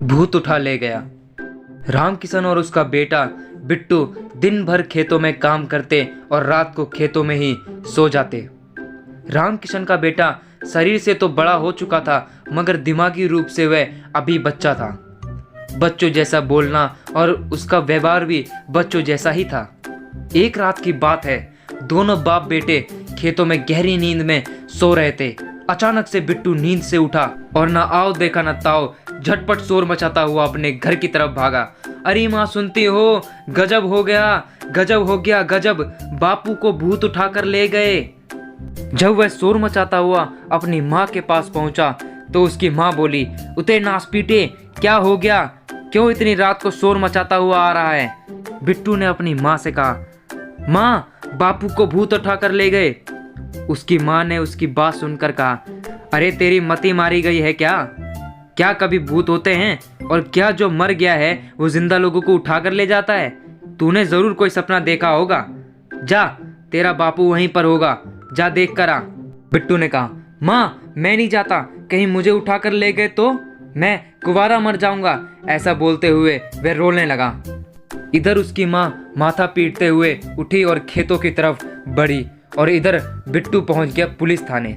भूत उठा ले गया। रामकिशन और उसका बेटा बिट्टू दिन भर खेतों में काम करते और रात को खेतों में ही सो जाते। रामकिशन का बेटा शरीर से तो बड़ा हो चुका था, मगर दिमागी रूप से वह अभी बच्चा था। बच्चों जैसा बोलना और उसका व्यवहार भी बच्चों जैसा ही था। एक रात की बात है, दोनों बाप बेटे खेतों में गहरी नींद में सो रहे थे। अचानक से बिट्टू नींद से उठा और ना आओ देखा ना ताओ, झटपट शोर मचाता हुआ अपने घर की तरफ भागा। अरे माँ सुनती हो, गजब हो गया, गजब हो गया, गजब, बापू को भूत उठाकर ले गए। जब वह शोर मचाता हुआ अपनी माँ के पास पहुंचा तो उसकी माँ बोली, उते नास पीटे, क्या हो गया, क्यों इतनी रात को शोर मचाता हुआ आ रहा है। बिट्टू ने अपनी माँ से कहा, माँ बापू को भूत उठाकर ले गए। उसकी माँ ने उसकी बात सुनकर कहा, अरे तेरी मती मारी गई है क्या? क्या कभी भूत होते हैं? और क्या जो मर गया है वो जिंदा लोगों को उठाकर ले जाता है? तूने जरूर कोई सपना देखा होगा। जा, तेरा बापू वहीं पर होगा, जा देख कर आ। बिट्टू ने कहा, माँ मैं नहीं जाता, कहीं मुझे उठाकर ले गए तो मैं कुवारा मर जाऊंगा। ऐसा बोलते हुए वह रोने लगा। इधर उसकी माँ माथा पीटते हुए उठी और खेतों की तरफ बढ़ी और इधर बिट्टू पहुंच गया पुलिस थाने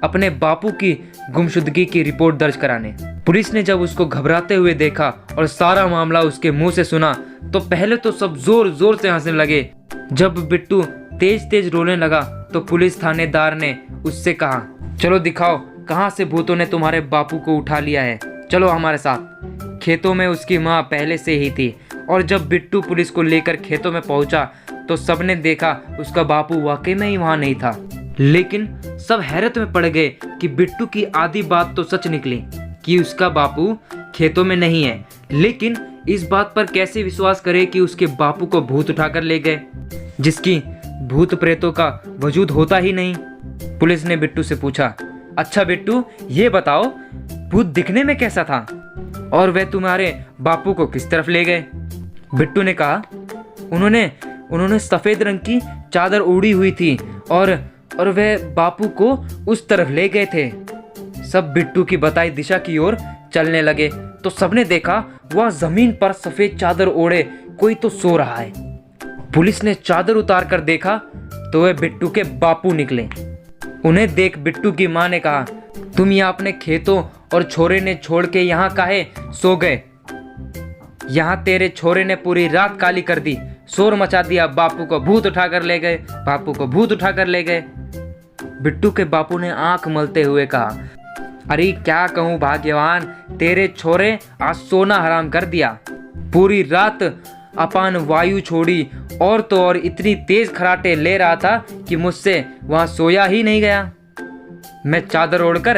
अपने बापू की गुमशुदगी की रिपोर्ट दर्ज कराने। पुलिस ने जब उसको घबराते हुए देखा और सारा मामला उसके मुंह से सुना तो पहले तो सब जोर जोर से हंसने लगे। जब बिट्टू तेज तेज रोने लगा तो पुलिस थानेदार ने उससे कहा, चलो दिखाओ कहाँ से भूतों ने तुम्हारे बापू को उठा लिया है, चलो हमारे साथ। खेतों में उसकी माँ पहले से ही थी और जब बिट्टू पुलिस को लेकर खेतों में पहुंचा तो सबने देखा उसका बापू वाकई में ही वहां नहीं था। लेकिन सब हैरत में पड़ गए कि बिट्टू की आधी बात तो सच निकली कि उसका बापू खेतों में नहीं है, लेकिन इस बात पर कैसे विश्वास करे कि उसके बापू को भूत उठाकर ले गए, जिसकी भूत प्रेतों का वजूद होता ही नहीं। पुलिस ने बिट्टू से पूछा, अच्छा बिट्टू ये बताओ भूत दिखने में कैसा था और वे तुम्हारे बापू को किस तरफ ले गए? बिट्टू ने कहा, उन्होंने सफेद रंग की चादर ओढ़ी हुई थी और वे बापू को उस तरफ ले गए थे। सब बिट्टू की बताई दिशा की ओर चलने लगे तो सबने देखा वह जमीन पर सफेद चादर ओढ़े कोई तो सो रहा है। पुलिस ने चादर उतार कर देखा तो वे बिट्टू के बापू निकले। उन्हें देख बिट्टू की माँ ने कहा, तुम यहाँ अपने खेतों और छोरे ने छोड़ के यहाँ काहे सो गए? यहाँ तेरे छोरे ने पूरी रात काली कर दी, शोर मचा दिया, बापू को भूत उठाकर ले गए, बापू को भूत उठाकर ले गए। बिट्टू के बापू ने आंख मलते हुए कहा, अरे क्या कहूँ भाग्यवान, तेरे छोरे आज सोना हराम कर दिया। पूरी रात अपान वायु छोड़ी और तो और इतनी तेज खराटे ले रहा था कि मुझसे वहां सोया ही नहीं गया। मैं चादर ओढ़कर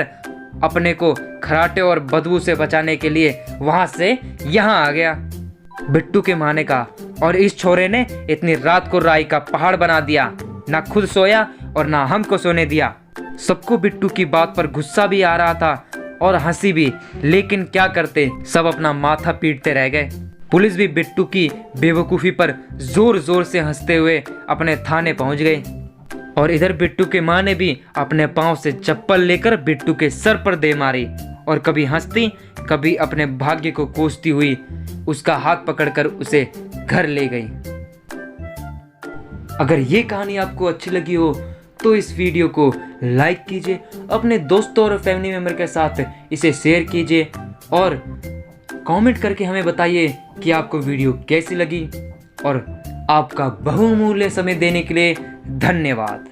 अपने को खराटे और बदबू से बचाने के लिए वहां से यहाँ आ गया। बिट्टू के माँ ने कहा, और इस छोरे ने इतनी रात को राई का पहाड़ बना दिया, ना खुद सोया और ना हमको सोने दिया। सबको बिट्टू की बात पर गुस्सा भी आ रहा था और हंसी भी, लेकिन क्या करते, सब अपना माथा पीटते रह गए। पुलिस भी बिट्टू की बेवकूफ़ी पर जोर जोर से हंसते हुए अपने थाने पहुंच गए और इधर बिट्टू के माँ ने भी अपने पांव से चप्पल लेकर बिट्टू के सर पर दे मारी और कभी हंसती कभी अपने भाग्य को कोसती हुई उसका हाथ पकड़कर उसे घर ले गई। अगर ये कहानी आपको अच्छी लगी हो तो इस वीडियो को लाइक कीजिए, अपने दोस्तों और फैमिली मेंबर के साथ इसे शेयर कीजिए और कमेंट करके हमें बताइए कि आपको वीडियो कैसी लगी। और आपका बहुमूल्य समय देने के लिए धन्यवाद।